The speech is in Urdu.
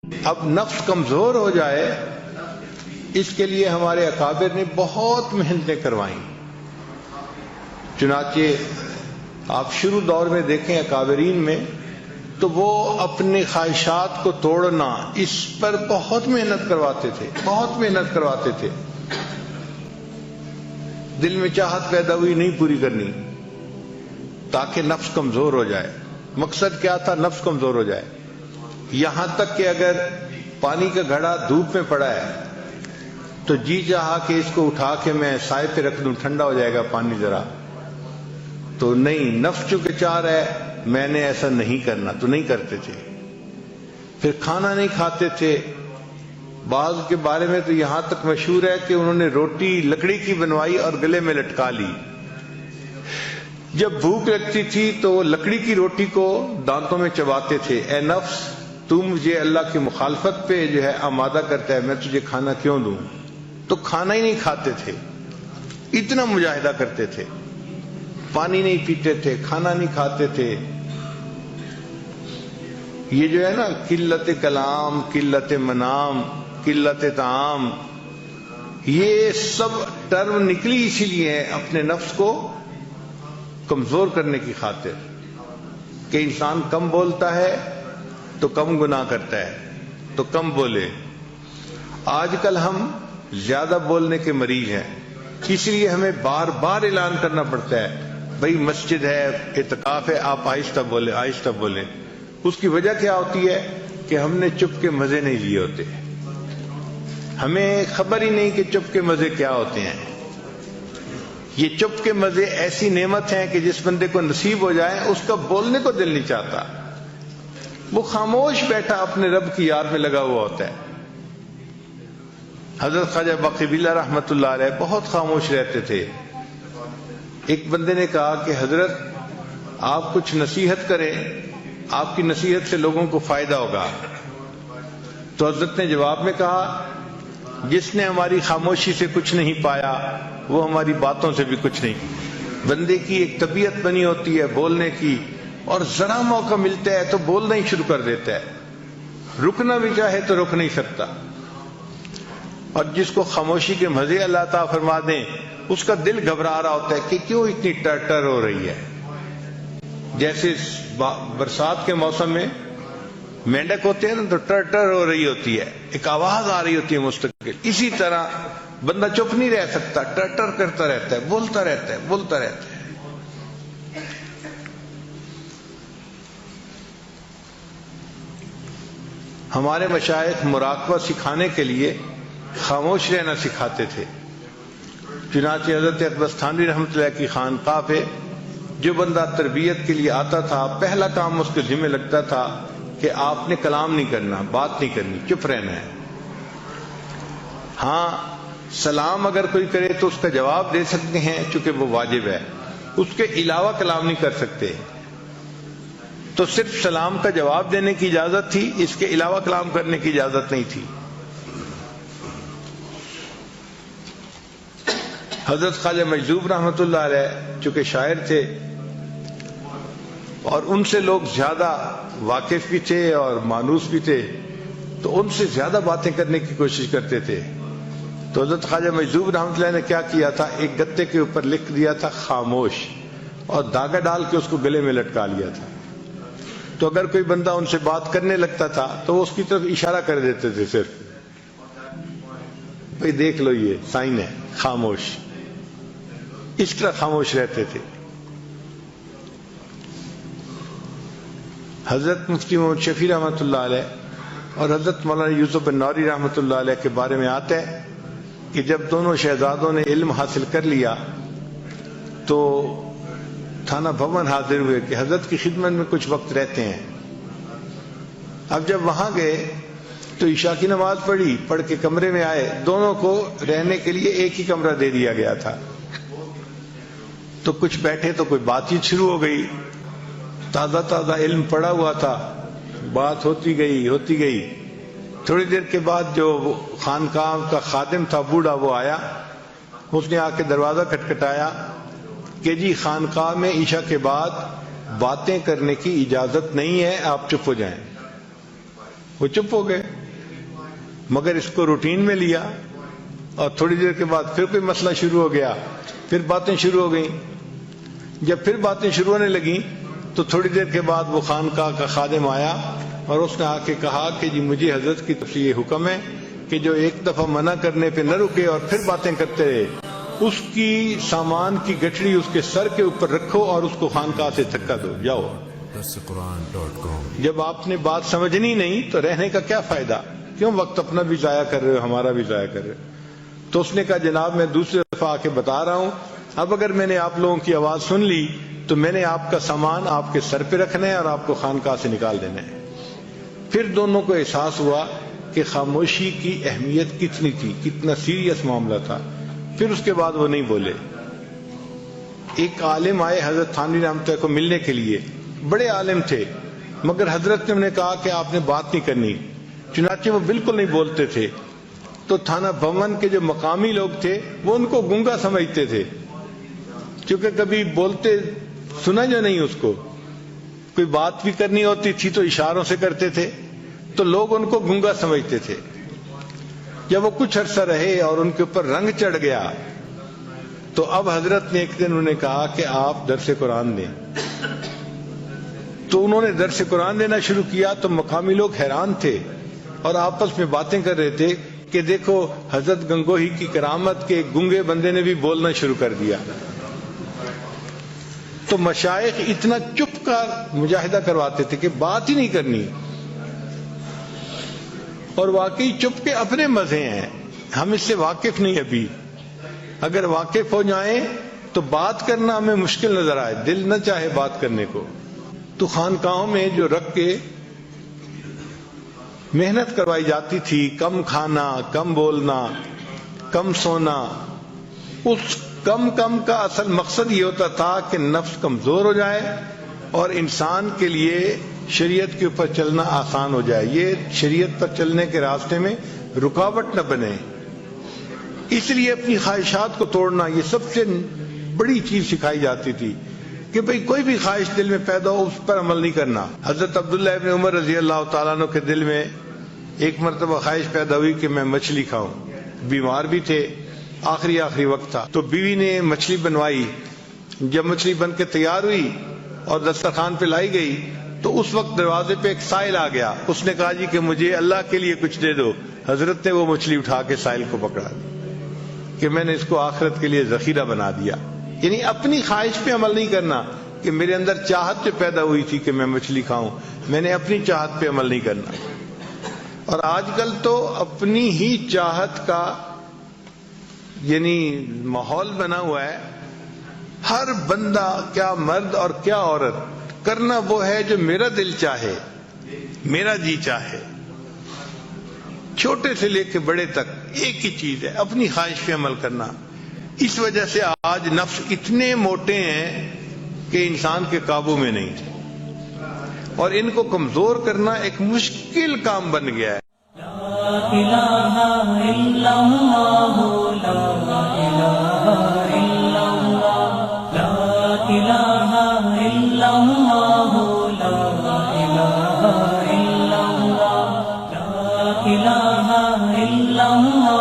اب نفس کمزور ہو جائے اس کے لیے ہمارے اکابر نے بہت محنتیں کروائیں. چنانچہ آپ شروع دور میں دیکھیں اکابرین میں تو وہ اپنے خواہشات کو توڑنا اس پر بہت محنت کرواتے تھے، بہت محنت کرواتے تھے. دل میں چاہت پیدا ہوئی نہیں پوری کرنی تاکہ نفس کمزور ہو جائے. مقصد کیا تھا؟ نفس کمزور ہو جائے. یہاں تک کہ اگر پانی کا گھڑا دھوپ میں پڑا ہے تو جی چاہا کہ اس کو اٹھا کے میں سائے پہ رکھ دوں، ٹھنڈا ہو جائے گا پانی ذرا، تو نہیں، نفس چونکہ چاہ رہا ہے میں نے ایسا نہیں کرنا، تو نہیں کرتے تھے. پھر کھانا نہیں کھاتے تھے. بعض کے بارے میں تو یہاں تک مشہور ہے کہ انہوں نے روٹی لکڑی کی بنوائی اور گلے میں لٹکا لی. جب بھوک لگتی تھی تو وہ لکڑی کی روٹی کو دانتوں میں چباتے تھے. اے نفس، تو مجھے اللہ کی مخالفت پہ جو ہے آمادہ کرتا ہے، میں تجھے کھانا کیوں دوں؟ تو کھانا ہی نہیں کھاتے تھے، اتنا مجاہدہ کرتے تھے. پانی نہیں پیتے تھے، کھانا نہیں کھاتے تھے. یہ جو ہے نا قلت کلام، قلت منام، قلت طعام، یہ سب ٹرم نکلی اسی لیے ہے اپنے نفس کو کمزور کرنے کی خاطر کہ انسان کم بولتا ہے تو کم گناہ کرتا ہے، تو کم بولے. آج کل ہم زیادہ بولنے کے مریض ہیں، اس لیے ہمیں بار بار اعلان کرنا پڑتا ہے بھئی مسجد ہے، اعتکاف ہے، آپ آہستہ بولیں، آہستہ بولیں. اس کی وجہ کیا ہوتی ہے کہ ہم نے چپ کے مزے نہیں لیے ہوتے، ہمیں خبر ہی نہیں کہ چپ کے مزے کیا ہوتے ہیں. یہ چپ کے مزے ایسی نعمت ہیں کہ جس بندے کو نصیب ہو جائے اس کا بولنے کو دل نہیں چاہتا، وہ خاموش بیٹھا اپنے رب کی یاد میں لگا ہوا ہوتا ہے. حضرت خواجہ باقی باللہ رحمۃ اللہ علیہ بہت خاموش رہتے تھے. ایک بندے نے کہا کہ حضرت آپ کچھ نصیحت کریں، آپ کی نصیحت سے لوگوں کو فائدہ ہوگا. تو حضرت نے جواب میں کہا جس نے ہماری خاموشی سے کچھ نہیں پایا وہ ہماری باتوں سے بھی کچھ نہیں. بندے کی ایک طبیعت بنی ہوتی ہے بولنے کی، اور ذرا موقع ملتا ہے تو بولنا ہی شروع کر دیتا ہے، رکنا بھی چاہے تو رک نہیں سکتا. اور جس کو خاموشی کے مزے اللہ تعالیٰ فرما دیں اس کا دل گھبرا رہا ہوتا ہے کہ کیوں اتنی ٹر ہو رہی ہے. جیسے برسات کے موسم میں مینڈک ہوتے ہیں نا تو ٹر ہو رہی ہوتی ہے، ایک آواز آ رہی ہوتی ہے مستقل. اسی طرح بندہ چپ نہیں رہ سکتا، ٹر کرتا رہتا ہے، بولتا رہتا ہے، بولتا رہتا ہے. ہمارے مشائخ مراقبہ سکھانے کے لیے خاموش رہنا سکھاتے تھے. چنانچہ حضرت اقبال تھانوی رحمۃ اللہ کی خانقاہ پہ جو بندہ تربیت کے لیے آتا تھا پہلا کام اس کے ذمہ لگتا تھا کہ آپ نے کلام نہیں کرنا، بات نہیں کرنی، چپ رہنا ہے. ہاں سلام اگر کوئی کرے تو اس کا جواب دے سکتے ہیں چونکہ وہ واجب ہے، اس کے علاوہ کلام نہیں کر سکتے. تو صرف سلام کا جواب دینے کی اجازت تھی، اس کے علاوہ کلام کرنے کی اجازت نہیں تھی. حضرت خواجہ مجذوب رحمۃ اللہ علیہ چونکہ شاعر تھے اور ان سے لوگ زیادہ واقف بھی تھے اور مانوس بھی تھے، تو ان سے زیادہ باتیں کرنے کی کوشش کرتے تھے. تو حضرت خواجہ مجذوب رحمۃ اللہ نے کیا کیا تھا، ایک گتے کے اوپر لکھ دیا تھا خاموش، اور دھاگا ڈال کے اس کو گلے میں لٹکا لیا تھا. تو اگر کوئی بندہ ان سے بات کرنے لگتا تھا تو وہ اس کی طرف اشارہ کر دیتے تھے، صرف بھئی دیکھ لو یہ سائن ہے خاموش. اس طرح خاموش رہتے تھے. حضرت مفتی محمد شفیع رحمۃ اللہ علیہ اور حضرت مولانا یوسف بن نوری رحمۃ اللہ علیہ کے بارے میں آتا ہے کہ جب دونوں شہزادوں نے علم حاصل کر لیا تو تھانہ بھون حاضر ہوئے کہ حضرت کی خدمت میں کچھ وقت رہتے ہیں. اب جب وہاں گئے تو عشاء کی نماز پڑھ کے کمرے میں آئے. دونوں کو رہنے کے لیے ایک ہی کمرہ دے دیا گیا تھا. تو کچھ بیٹھے تو کوئی بات چیت شروع ہو گئی. تازہ علم پڑا ہوا تھا، بات ہوتی گئی. تھوڑی دیر کے بعد جو خانقاہ کا خادم تھا بوڑھا، وہ آیا. اس نے آ کے دروازہ کھٹکھٹایا کہ جی خانقاہ میں عشاء کے بعد باتیں کرنے کی اجازت نہیں ہے، آپ چپ ہو جائیں. وہ چپ ہو گئے. مگر اس کو روٹین میں لیا اور تھوڑی دیر کے بعد پھر کوئی مسئلہ شروع ہو گیا، پھر باتیں شروع ہو گئیں۔ جب پھر باتیں شروع ہونے لگیں تو تھوڑی دیر کے بعد وہ خانقاہ کا خادم آیا اور اس نے آ کے کہا کہ جی مجھے حضرت کی طرف سے یہ حکم ہے کہ جو ایک دفعہ منع کرنے پہ نہ رکے اور پھر باتیں کرتے رہے، اس کی سامان کی گٹھڑی اس کے سر کے اوپر رکھو اور اس کو خانقاہ سے دھکا دو، جاؤ۔ جب آپ نے بات سمجھنی نہیں تو رہنے کا کیا فائدہ؟ کیوں وقت اپنا بھی ضائع کر رہے ہو، ہمارا بھی ضائع کر رہے ہو؟ تو اس نے کہا جناب میں دوسری دفعہ آ کے بتا رہا ہوں، اب اگر میں نے آپ لوگوں کی آواز سن لی تو میں نے آپ کا سامان آپ کے سر پہ رکھنا ہے اور آپ کو خانقاہ سے نکال دینا ہے۔ پھر دونوں کو احساس ہوا کہ خاموشی کی اہمیت کتنی تھی، کتنا سیریس معاملہ تھا۔ پھر اس کے بعد وہ نہیں بولے۔ ایک عالم آئے حضرت تھانوی رحمۃ اللہ کو ملنے کے لیے، بڑے عالم تھے، مگر حضرت نے انہیں کہا کہ آپ نے بات نہیں کرنی، چنانچہ وہ بالکل نہیں بولتے تھے۔ تو تھانہ بھون کے جو مقامی لوگ تھے وہ ان کو گونگا سمجھتے تھے، کیونکہ کبھی بولتے سنا جو نہیں، اس کو کوئی بات بھی کرنی ہوتی تھی تو اشاروں سے کرتے تھے، تو لوگ ان کو گونگا سمجھتے تھے۔ جب وہ کچھ عرصہ رہے اور ان کے اوپر رنگ چڑھ گیا تو اب حضرت نے ایک دن انہیں کہا کہ آپ درس قرآن دیں۔ تو انہوں نے درس قرآن دینا شروع کیا تو مقامی لوگ حیران تھے اور آپس میں باتیں کر رہے تھے کہ دیکھو حضرت گنگوہی کی کرامت کے گنگے بندے نے بھی بولنا شروع کر دیا۔ تو مشائخ اتنا چپ کا مجاہدہ کرواتے تھے کہ بات ہی نہیں کرنی، اور واقعی چپ کے اپنے مزے ہیں، ہم اس سے واقف نہیں ابھی۔ اگر واقف ہو جائیں تو بات کرنا ہمیں مشکل نظر آئے، دل نہ چاہے بات کرنے کو۔ تو خانقاہوں میں جو رکھ کے محنت کروائی جاتی تھی، کم کھانا، کم بولنا، کم سونا، اس کم کا اصل مقصد یہ ہوتا تھا کہ نفس کمزور ہو جائے اور انسان کے لیے شریعت کے اوپر چلنا آسان ہو جائے، یہ شریعت پر چلنے کے راستے میں رکاوٹ نہ بنے۔ اس لیے اپنی خواہشات کو توڑنا یہ سب سے بڑی چیز سکھائی جاتی تھی کہ بھئی کوئی بھی خواہش دل میں پیدا ہو اس پر عمل نہیں کرنا۔ حضرت عبداللہ ابن عمر رضی اللہ تعالیٰ عنہ کے دل میں ایک مرتبہ خواہش پیدا ہوئی کہ میں مچھلی کھاؤں، بیمار بھی تھے، آخری وقت تھا، تو بیوی نے مچھلی بنوائی۔ جب مچھلی بن کے تیار ہوئی اور دسترخوان پہ لائی گئی تو اس وقت دروازے پہ ایک سائل آ گیا، اس نے کہا جی کہ مجھے اللہ کے لیے کچھ دے دو۔ حضرت نے وہ مچھلی اٹھا کے سائل کو پکڑا کہ میں نے اس کو آخرت کے لیے ذخیرہ بنا دیا۔ یعنی اپنی خواہش پہ عمل نہیں کرنا کہ میرے اندر چاہت جو پیدا ہوئی تھی کہ میں مچھلی کھاؤں، میں نے اپنی چاہت پہ عمل نہیں کرنا۔ اور آج کل تو اپنی ہی چاہت کا یعنی ماحول بنا ہوا ہے، ہر بندہ کیا مرد اور کیا عورت کرنا وہ ہے جو میرا دل چاہے، میرا جی چاہے، چھوٹے سے لے کے بڑے تک ایک ہی چیز ہے، اپنی خواہش پہ عمل کرنا۔ اس وجہ سے آج نفس اتنے موٹے ہیں کہ انسان کے قابو میں نہیں، اور ان کو کمزور کرنا ایک مشکل کام بن گیا ہے۔ لا الہ الا اللہ، لا الہ الا اللہ، لا الہ الا اللہ، لا الہ الا اللہ، لا الہ الا اللہ۔